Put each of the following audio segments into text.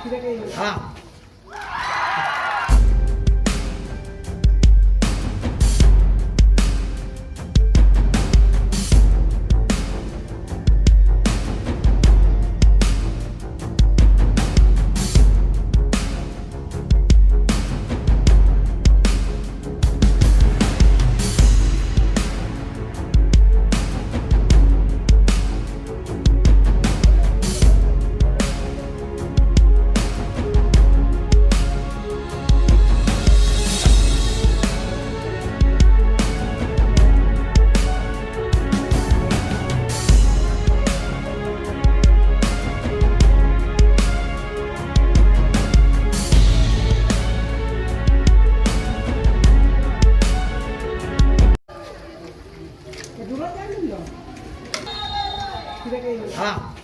Ah. Ah.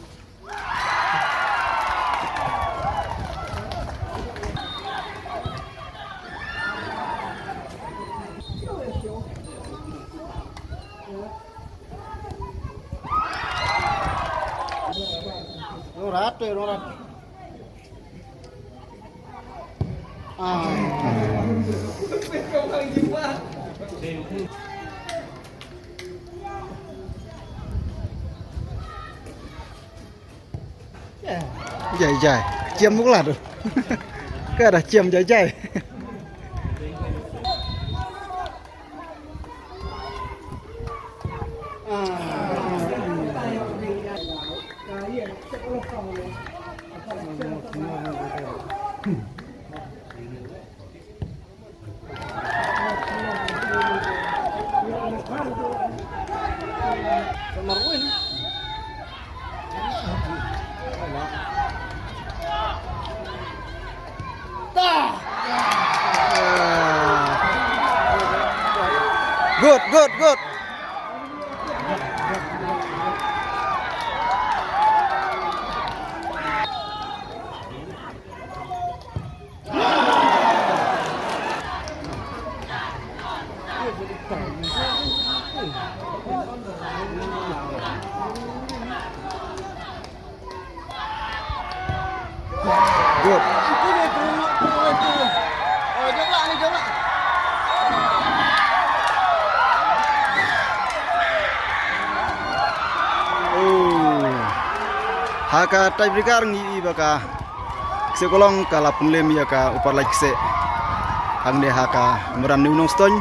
Rorat. Dài, chiêm cũng là được. Cái là chiêm dài. Good. Good. Jom lah. Haka tiebreaker ngi baka sekolong kala punlem ya ka upar like se hangne haka meran nung ston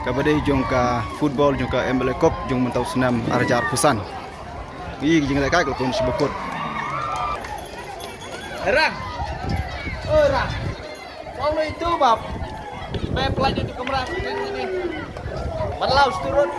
kabade jong ka football jong ka MLA Cup jong mentau senam arjar pusan i jing ka ko pun sibukut Rang. Rang. Kalau itu bab. Pelajur di kemerang ini. Berlaus turun.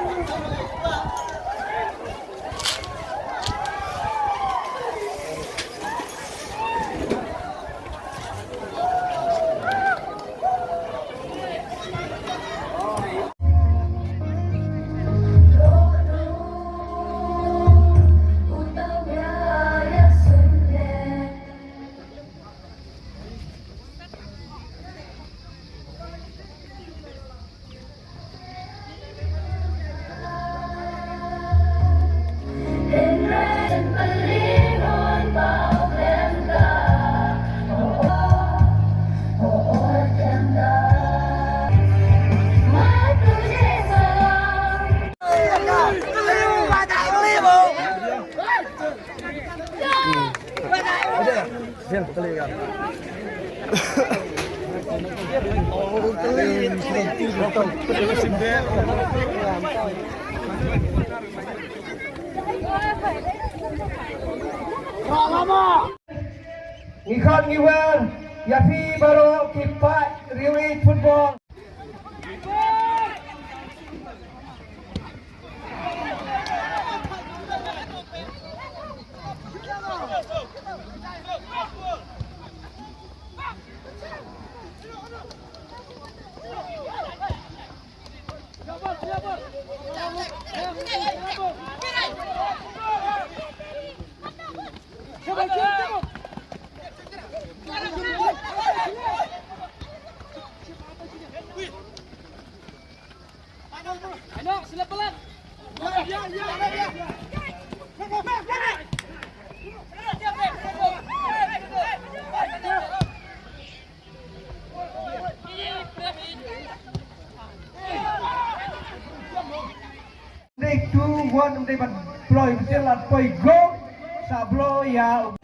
Ikan Giwan, Yafi Baro, Kipat, Riwi Football. 3, 2, 1 Umday ban ploy betul lat ploy go. Sa blow ya.